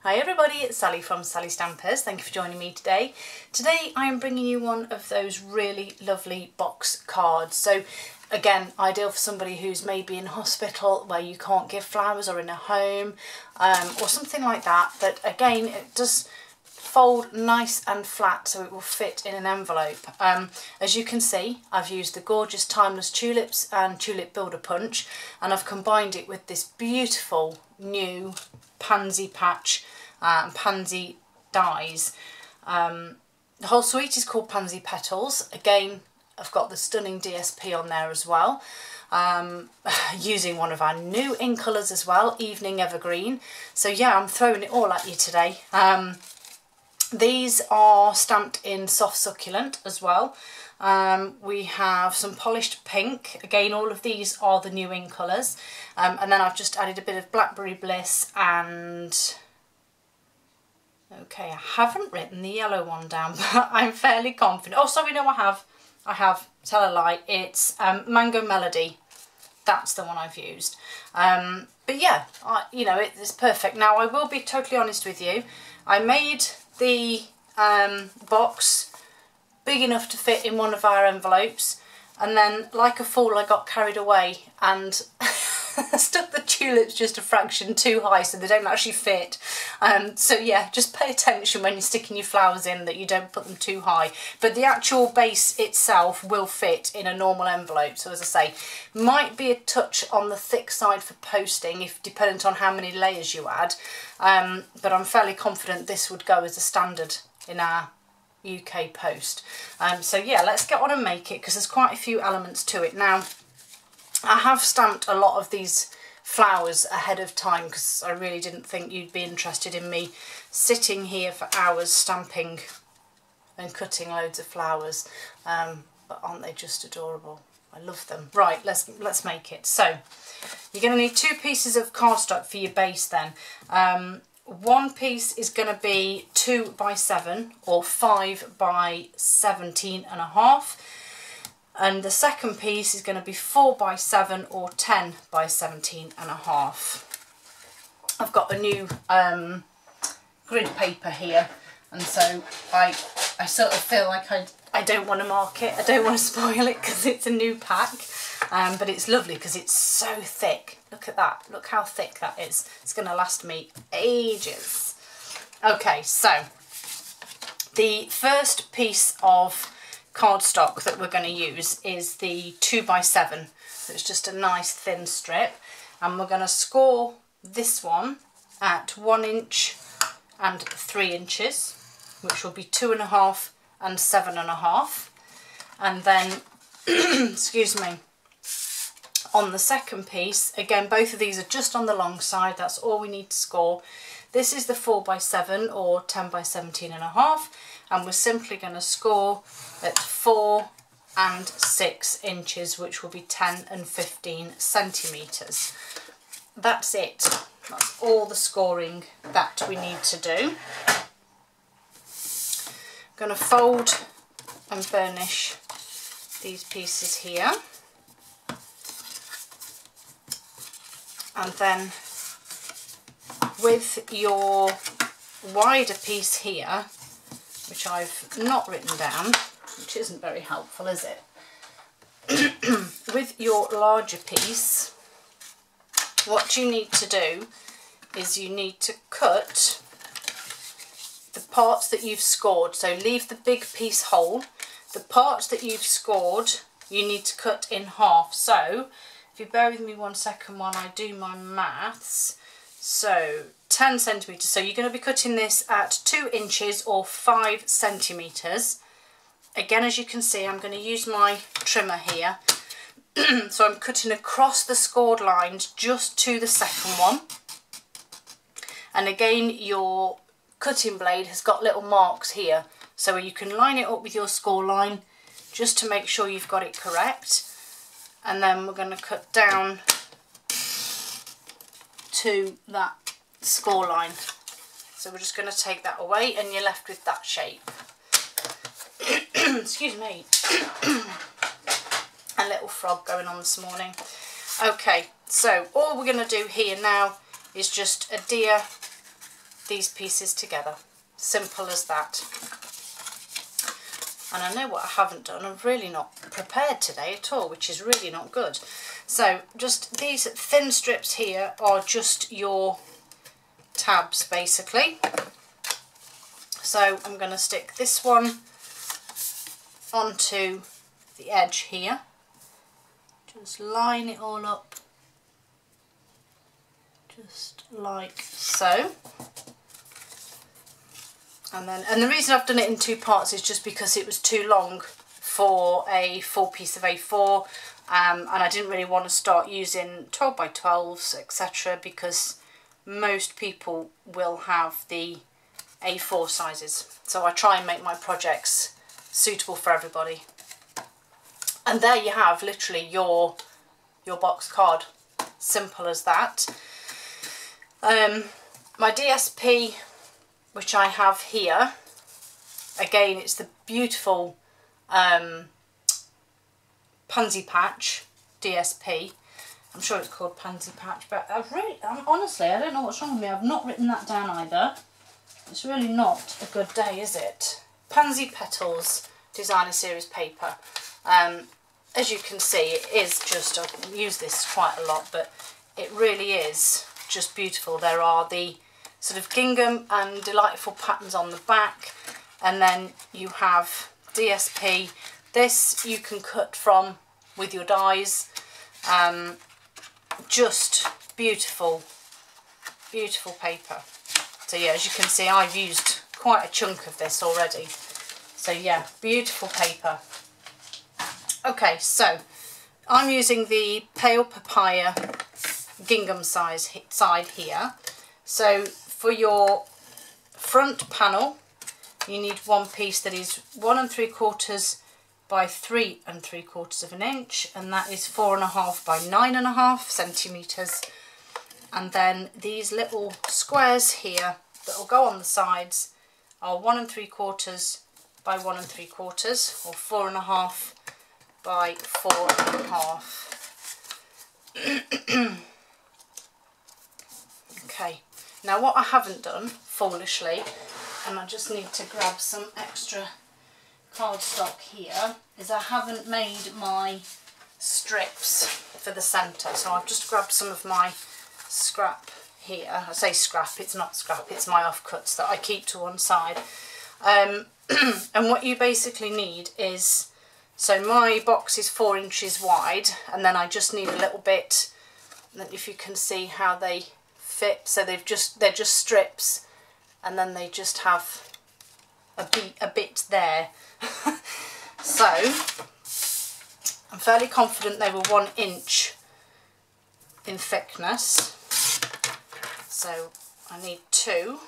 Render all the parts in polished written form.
Hi everybody, it's Sally from Sally Stampers. Thank you for joining me today. Today I am bringing you one of those really lovely box cards. So again, ideal for somebody who's maybe in hospital where you can't give flowers, or in a home or something like that. But again, it does fold nice and flat so it will fit in an envelope. As you can see, I've used the gorgeous Timeless Tulips and Tulip Builder Punch, and I've combined it with this beautiful new Pansy patch and Pansy dies. The whole suite is called Pansy Petals. Again, I've got the stunning DSP on there as well. Using one of our new in colours as well, Evening Evergreen. So yeah, I'm throwing it all at you today. These are stamped in Soft Succulent as well. We have some polished pink. Again, all of these are the new in colours. And then I've just added a bit of Blackberry Bliss and... okay, I haven't written the yellow one down, but I'm fairly confident. Oh, sorry, no, I have. Tell a lie. It's Mango Melody. That's the one I've used. But yeah, you know, it's perfect. Now, I will be totally honest with you. I made the box big enough to fit in one of our envelopes, and then like a fool I got carried away and stuck the tulips just a fraction too high so they don't actually fit. So yeah, just pay attention when you're sticking your flowers in that you don't put them too high, but the actual base itself will fit in a normal envelope. So as I say, might be a touch on the thick side for posting, if dependent on how many layers you add, but I'm fairly confident this would go as a standard in our UK post. So yeah, let's get on and make it, because there's quite a few elements to it. Now, I have stamped a lot of these flowers ahead of time because I really didn't think you'd be interested in me sitting here for hours stamping and cutting loads of flowers, but aren't they just adorable? I love them. Right, let's make it. So you're going to need 2 pieces of cardstock for your base then. One piece is going to be 2 by 7 or 5 by 17.5. And the second piece is going to be 4 by 7 or 10 by 17.5. I've got a new grid paper here, and so I sort of feel like I don't want to mark it, I don't want to spoil it because it's a new pack, but it's lovely because it's so thick. Look at that, look how thick that is. It's going to last me ages. Okay, so the first piece of cardstock that we're going to use is the 2 by 7. So it's just a nice thin strip, and we're going to score this one at 1 inch and 3 inches, which will be 2.5 and 7.5. And then excuse me, on the second piece, again, both of these are just on the long side, that's all we need to score. This is the 4 by 7 or 10 by 17.5, and we're simply going to score at 4 and 6 inches, which will be 10 and 15 centimetres. That's it. That's all the scoring that we need to do. I'm going to fold and burnish these pieces here. And then with your wider piece here, which I've not written down, which isn't very helpful, is it? With your larger piece, what you need to do is you need to cut the parts that you've scored. So leave the big piece whole. The parts that you've scored, you need to cut in half. So if you bear with me 1 second while I do my maths. So 10 centimetres, so you're going to be cutting this at 2 inches or 5 centimetres. Again, as you can see, I'm going to use my trimmer here. So I'm cutting across the scored lines just to the second one. And again, your cutting blade has got little marks here, so you can line it up with your score line just to make sure you've got it correct. And then we're going to cut down to that score line. So we're just going to take that away and you're left with that shape. Excuse me. A little frog going on this morning. Okay, so all we're going to do here now is just adhere these pieces together. Simple as that. And I know what I haven't done. I'm really not prepared today at all, which is really not good. So just these thin strips here are just your tabs basically. So I'm going to stick this one onto the edge here. Just line it all up. Just like so. And the reason I've done it in two parts is just because it was too long for a full piece of A4, and I didn't really want to start using 12 by 12s, etc., because most people will have the A4 sizes. So I try and make my projects suitable for everybody. And there you have literally your box card. Simple as that. My DSP, which I have here, again it's the beautiful Pansy patch DSP. I'm sure it's called Pansy patch, but honestly I don't know what's wrong with me. I've not written that down either. It's really not a good day, is it? Pansy Petals Designer Series paper. As you can see, it is just, I use this quite a lot, but it really is just beautiful. There are the sort of gingham and delightful patterns on the back, and then you have DSP. This you can cut from with your dies. Just beautiful, beautiful paper. So yeah, as you can see, I've used quite a chunk of this already. So yeah, beautiful paper. Okay, so I'm using the Pale Papaya gingham side here. So for your front panel, you need one piece that is 1 3/4 by 3 3/4 of an inch, and that is 4.5 by 9.5 centimetres. And then these little squares here that will go on the sides are 1 3/4 by 1 3/4, or 4.5 by 4.5. Okay, now what I haven't done, foolishly, and I just need to grab some extra cardstock here, is I haven't made my strips for the centre. So I've just grabbed some of my scrap here. I say scrap, it's not scrap, it's my offcuts that I keep to one side. And what you basically need is, so my box is 4 inches wide, and then I just need a little bit, if you can see how they fit. So they're just strips, and then they just have a bit there. So I'm fairly confident they were 1 inch in thickness. So I need 2.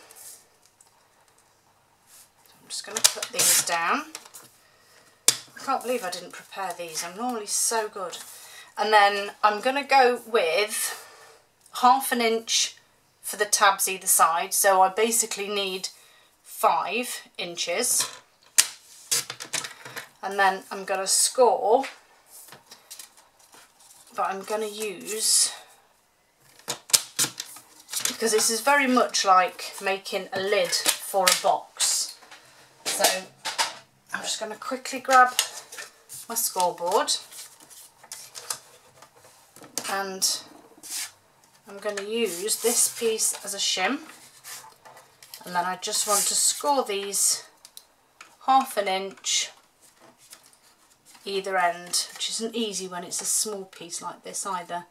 I'm just going to put these down. I can't believe I didn't prepare these. I'm normally so good. And then I'm going to go with 1/2 inch for the tabs either side. So I basically need 5 inches. And then I'm going to score, but I'm going to use, because this is very much like making a lid for a box. So I'm just going to quickly grab my scoreboard, and I'm going to use this piece as a shim, and then I just want to score these 1/2 inch either end, which isn't easy when it's a small piece like this either.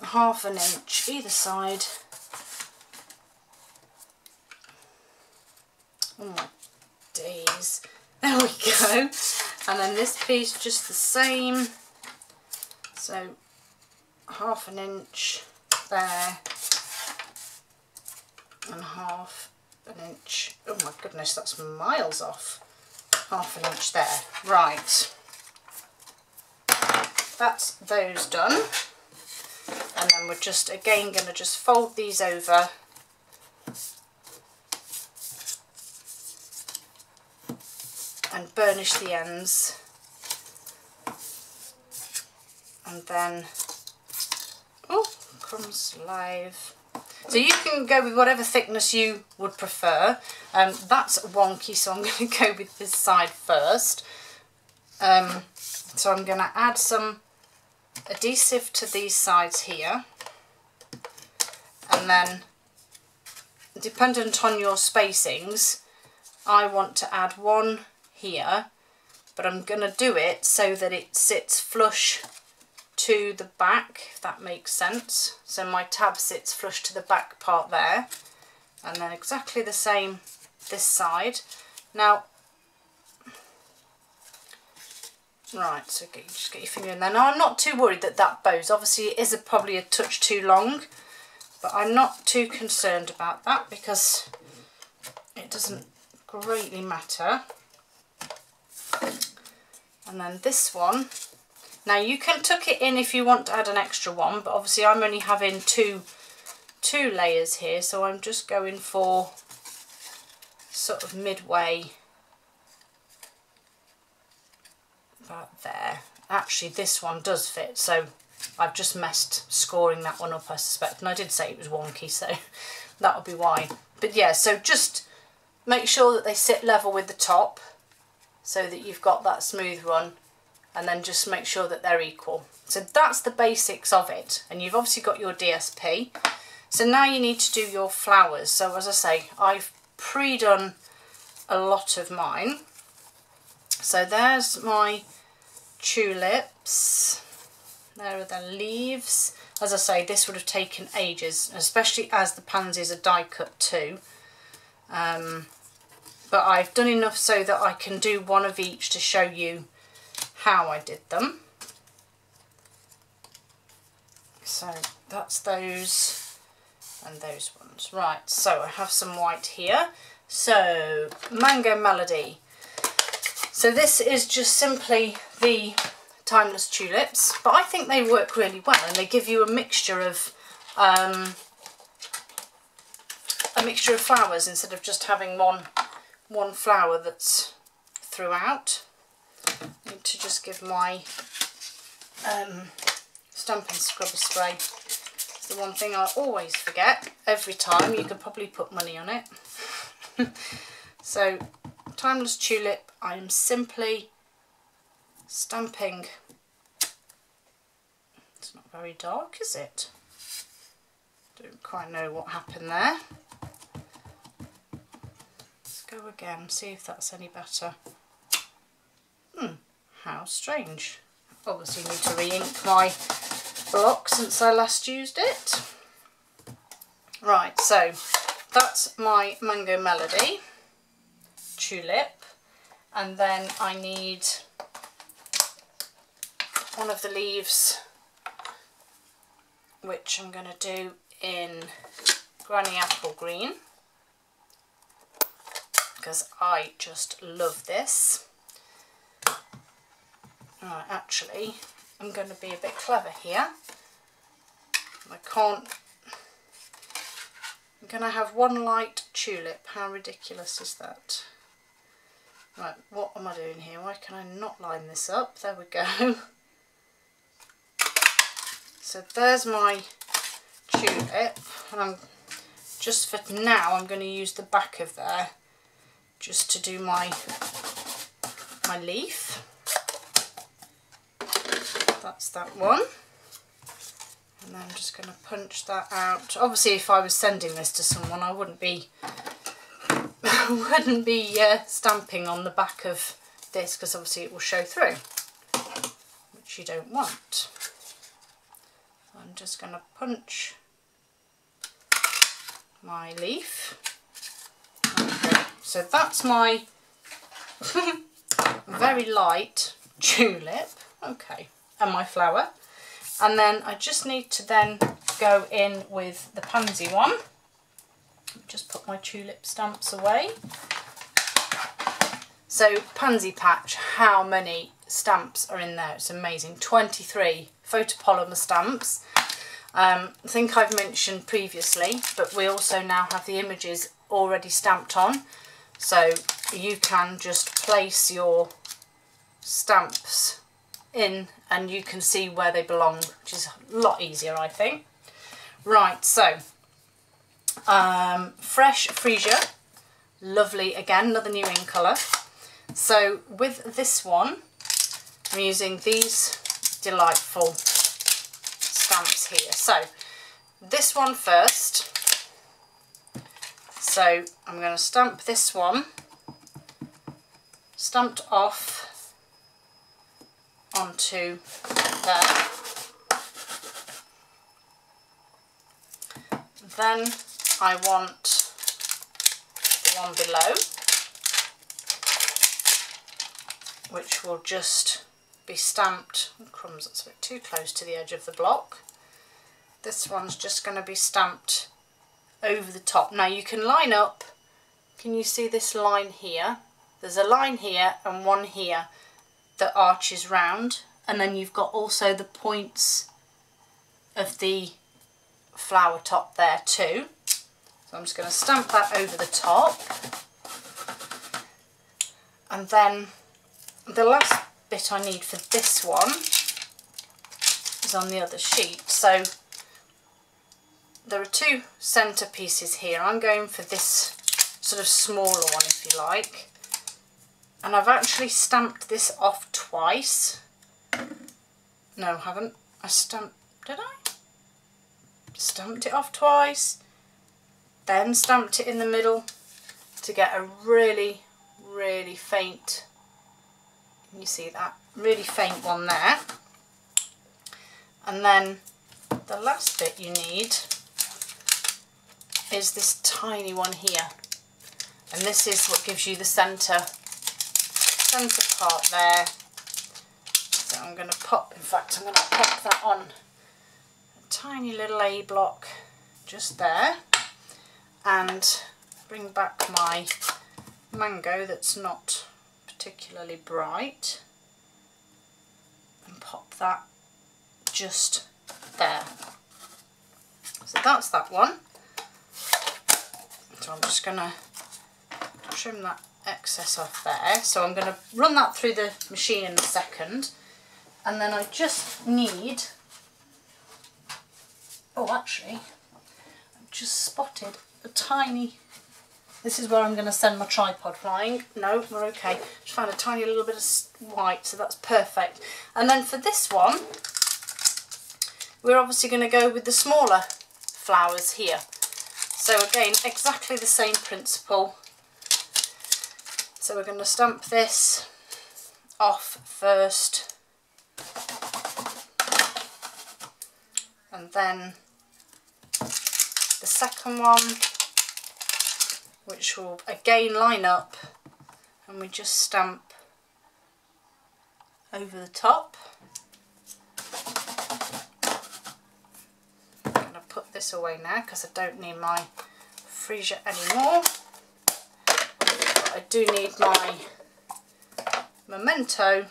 1/2 inch either side. Oh my days. There we go. And then this piece just the same. So 1/2 inch there, and 1/2 inch. Oh my goodness, that's miles off. 1/2 inch there. Right. That's those done. And then we're just again going to just fold these over and burnish the ends, and then, oh, crumbs live. So you can go with whatever thickness you would prefer. That's wonky, so I'm going to go with this side first. So I'm going to add some adhesive to these sides here, and then dependent on your spacings, I want to add one here, but I'm going to do it so that it sits flush to the back, if that makes sense. So my tab sits flush to the back part there, and then exactly the same this side. Now, right, so just get your finger in there. Now I'm not too worried that that bows. Obviously it is probably a touch too long, but I'm not too concerned about that because it doesn't greatly matter. And then this one, now you can tuck it in if you want to add an extra one, but obviously I'm only having two layers here, so I'm just going for sort of midway about there. Actually this one does fit, so I've just messed scoring that one up, I suspect, and I did say it was wonky, so that'll be why. But yeah, so just make sure that they sit level with the top so that you've got that smooth run, and then just make sure that they're equal. So that's the basics of it, and you've obviously got your DSP. So now you need to do your flowers. So as I say, I've pre-done a lot of mine. So there's my tulips, there are the leaves. As I say, this would have taken ages, especially as the pansies are die cut too. But I've done enough so that I can do one of each to show you how I did them. So that's those and those ones. Right, so I have some white here. So Mango Melody. So this is just simply the timeless tulips, but I think they work really well, and they give you a mixture of flowers instead of just having one flower that's throughout. I need to just give my stamping scrubber spray. It's the one thing I always forget every time. You could probably put money on it. So timeless tulip, I am simply stamping. It's not very dark, is it? Don't quite know what happened there. Let's go again, see if that's any better. How strange. Obviously need to re-ink my block since I last used it. Right, so that's my Mango Melody tulip, and then I need one of the leaves, which I'm going to do in Granny Apple Green, because I just love this. Right, actually, I'm going to be a bit clever here. I'm going to have one light tulip. How ridiculous is that? Right, what am I doing here? Why can I not line this up? There we go. So there's my tulip, and just for now I'm going to use the back of there just to do my leaf. That's that one, and then I'm just going to punch that out. Obviously if I was sending this to someone, I wouldn't be stamping on the back of this, because obviously it will show through, which you don't want. I'm just going to punch my leaf. Okay. So that's my very light tulip. Okay. And my flower, and then I just need to then go in with the pansy one. Just put my tulip stamps away. So pansy patch, how many stamps are in there? It's amazing. 23 photopolymer stamps. I think I've mentioned previously, but we also now have the images already stamped on, so you can just place your stamps in and you can see where they belong, which is a lot easier, I think. Right, so Fresh Freesia, lovely, again, another new in colour. So with this one, I'm using these delightful stamps here. So this one first. So I'm going to stamp this one, stamped off onto there. Then I want the one below, which will just be stamped, oh, crumbs, that's a bit too close to the edge of the block. This one's just going to be stamped over the top. Now you can line up, can you see this line here? There's a line here and one here that arches round, and then you've got also the points of the flower top there too. So I'm just going to stamp that over the top, and then the last bit I need for this one is on the other sheet. So there are two centre pieces here. I'm going for this sort of smaller one, if you like, and I've actually stamped this off twice. No, I haven't. Did I? Stamped it off twice, then stamped it in the middle to get a really, really faint, can you see that? Really faint one there. And then the last bit you need is this tiny one here, and this is what gives you the centre part there. So I'm going to pop, in fact I'm going to pop that on a tiny little A block just there, and bring back my mango that's not particularly bright and pop that just there. So that's that one. So I'm just going to trim that excess off there. So I'm going to run that through the machine in a second, and then I just need, oh actually I've just spotted a tiny, this is where I'm going to send my tripod flying. No, we're okay. Just found a tiny little bit of white, so that's perfect. And then for this one, we're obviously going to go with the smaller flowers here. So again, exactly the same principle. So we're going to stamp this off first, and then the second one, which will again line up, and we just stamp over the top. I'm going to put this away now because I don't need my freesia anymore. But I do need my memento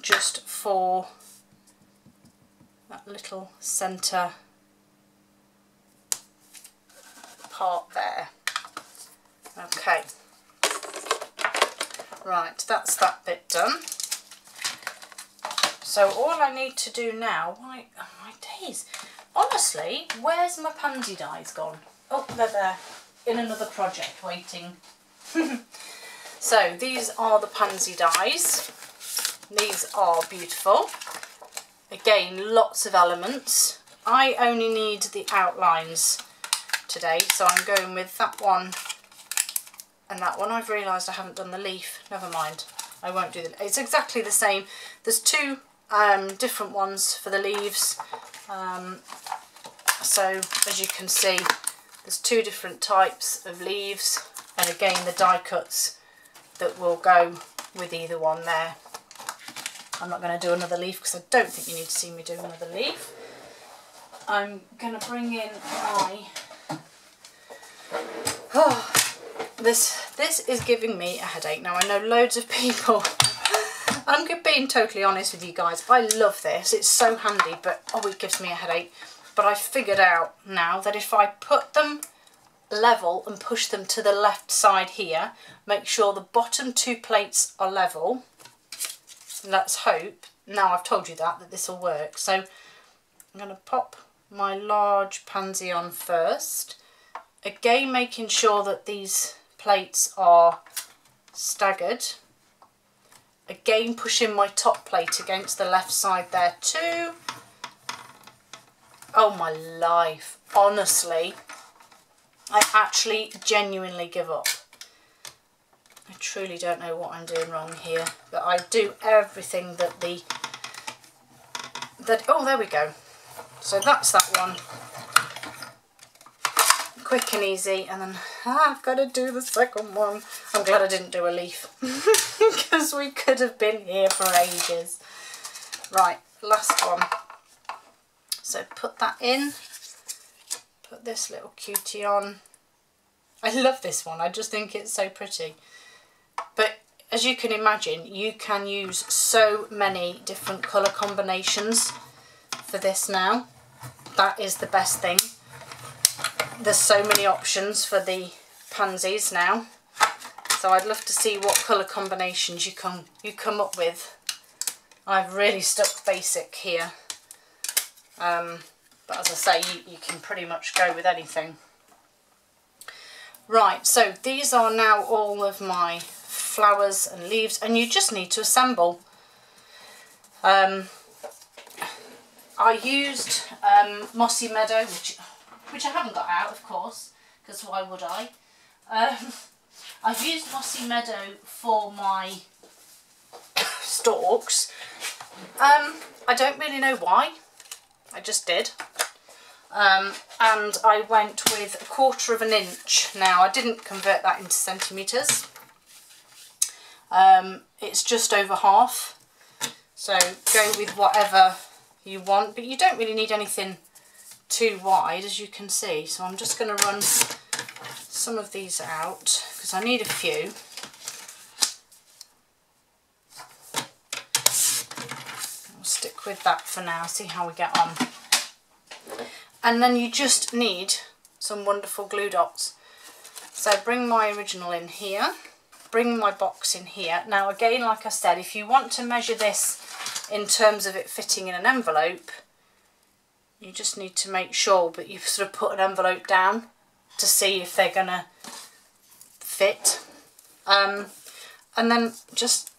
just for that little centre part there. Okay, right, that's that bit done. So all I need to do now, oh my days, honestly, where's my pansy dies gone? Oh, they're there in another project waiting. So these are the pansy dies. These are beautiful. Again, lots of elements. I only need the outlines today, so I'm going with that one and that one. I've realised I haven't done the leaf. Never mind, I won't do the, it's exactly the same. There's two different ones for the leaves, so as you can see there's two different types of leaves, and again the die cuts that will go with either one there. I'm not going to do another leaf because I don't think you need to see me do another leaf. I'm going to bring in my, oh, this is giving me a headache. Now I know loads of people, I'm being totally honest with you guys, I love this, it's so handy, but oh, it gives me a headache. But I figured out now that if I put them level and push them to the left side here, make sure the bottom two plates are level, let's hope, now I've told you that this will work. So I'm going to pop my large pansy on first. Again, making sure that these plates are staggered. Again, pushing my top plate against the left side there too. Oh my life, honestly, I actually genuinely give up. I truly don't know what I'm doing wrong here, but I do everything that oh, there we go. So that's that one. Quick and easy, and then I've got to do the second one. I'm glad I didn't do a leaf because we could have been here for ages. Right, last one. So put that in, put this little cutie on. I love this one, I just think it's so pretty. But as you can imagine, you can use so many different colour combinations for this now. That is the best thing. There's so many options for the pansies now. So I'd love to see what colour combinations you come up with. I've really stuck basic here. But as I say, you can pretty much go with anything. Right, so these are now all of my flowers and leaves, and you just need to assemble. I used Mossy Meadow, which I haven't got out, of course, because why would I? I've used Mossy Meadow for my stalks. I don't really know why, I just did. And I went with 1/4 inch. Now, I didn't convert that into centimetres. It's just over half. So go with whatever you want, but you don't really need anything too wide, as you can see. So I'm just going to run some of these out because I need a few. I'll stick with that for now, see how we get on. And then you just need some wonderful glue dots. So bring my original in here, bring my box in here. Now again, like I said, if you want to measure this in terms of it fitting in an envelope, you just need to make sure that you've sort of put an envelope down to see if they're gonna fit. And then just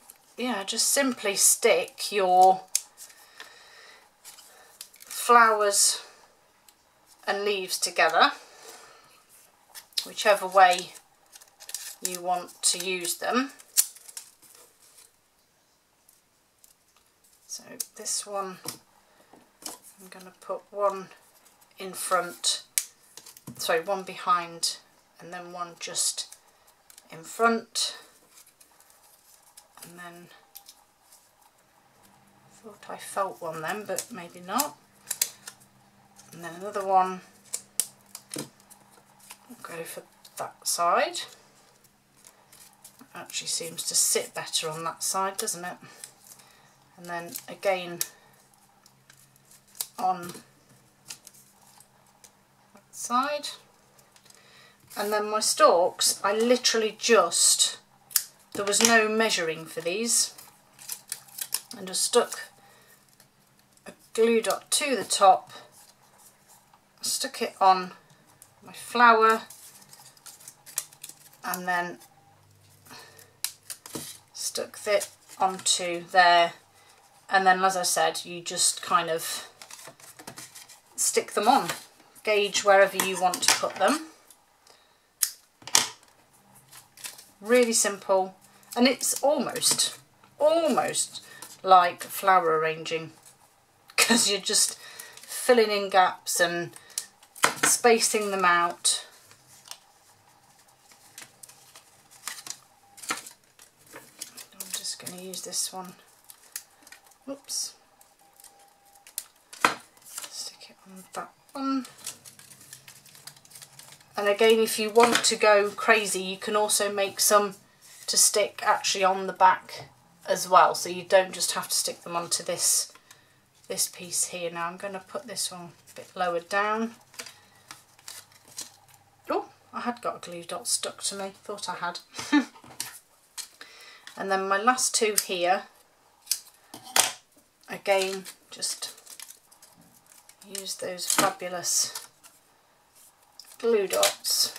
simply stick your flowers and leaves together, whichever way you want to use them. So this one, I'm going to put one in front, sorry, one behind, and then one just in front, and then I thought I felt one then, but maybe not. And then another one, I'll go for that side. It actually seems to sit better on that side, doesn't it? And then again on that side. And then my stalks, I literally just, there was no measuring for these, and just stuck a glue dot to the top, stuck it on my flower, and then stuck it onto there, and then as I said, you just kind of stick them on, gauge wherever you want to put them. Really simple, and it's almost like flower arranging, because you're just filling in gaps and spacing them out. I'm just going to use this one. Whoops. Stick it on that one. And again, if you want to go crazy, you can also make some to stick actually on the back as well, so you don't just have to stick them onto this piece here. Now I'm going to put this one a bit lower down. Oh, I had got a glue dot stuck to me, thought I had. And then my last two here, again, just use those fabulous glue dots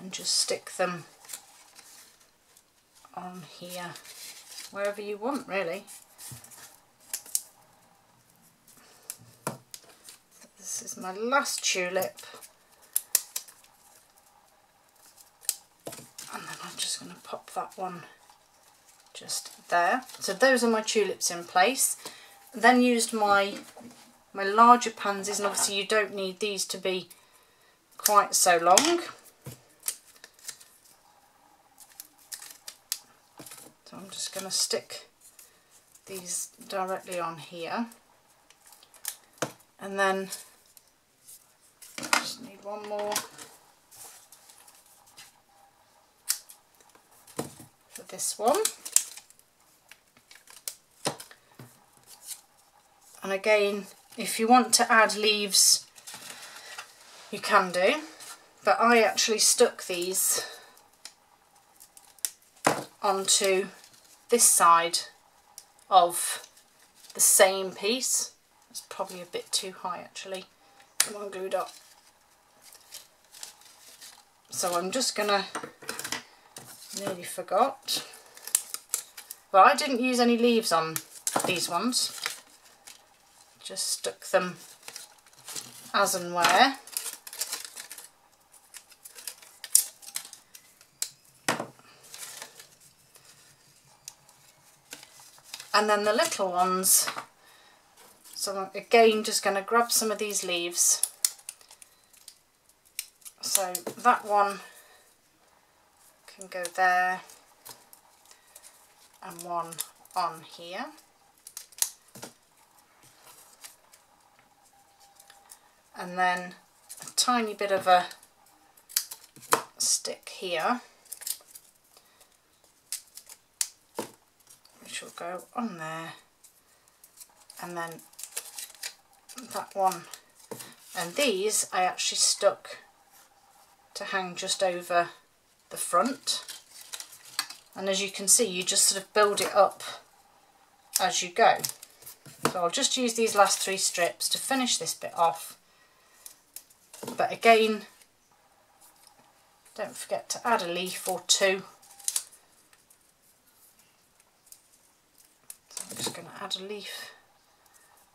and just stick them on here, wherever you want really. This is my last tulip, and then I'm just going to pop that one just there. So those are my tulips in place. Then used my larger pansies, and obviously you don't need these to be quite so long. So I'm just going to stick these directly on here, and then I just need one more for this one. And again, if you want to add leaves, you can do, but I actually stuck these onto this side of the same piece. It's probably a bit too high actually. Come on, glue dot. So I'm just gonna, nearly forgot, but I didn't use any leaves on these ones. Just stuck them as and where. And then the little ones, so I'm again just going to grab some of these leaves. So that one can go there, and one on here. And then a tiny bit of a stick here, which will go on there, and then that one. And these I actually stuck to hang just over the front, and as you can see, you just sort of build it up as you go. So I'll just use these last 3 strips to finish this bit off. But again, don't forget to add a leaf or 2. So I'm just going to add a leaf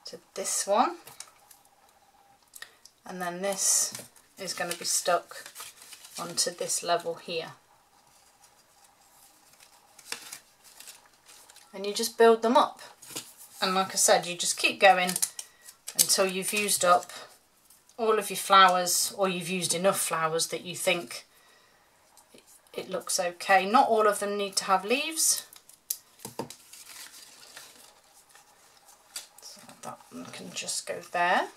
to this one, and then this is going to be stuck onto this level here. And you just build them up, and like I said, you just keep going until you've used up all of your flowers, or you've used enough flowers that you think it looks okay. Not all of them need to have leaves, so that one can just go there.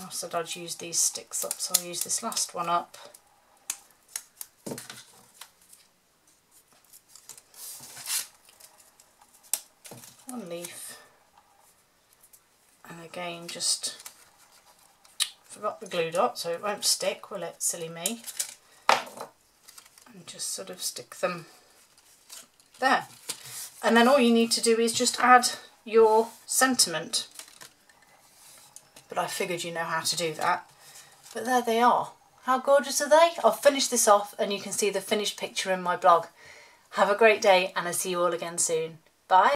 I said I'd use these sticks up, so I'll use this last one up. One leaf, and again just forgot the glue dot, so it won't stick, will it? Silly me. And just sort of stick them there. And then all you need to do is just add your sentiment. But I figured you know how to do that. But there they are. How gorgeous are they? I'll finish this off and you can see the finished picture in my blog. Have a great day, and I'll see you all again soon. Bye.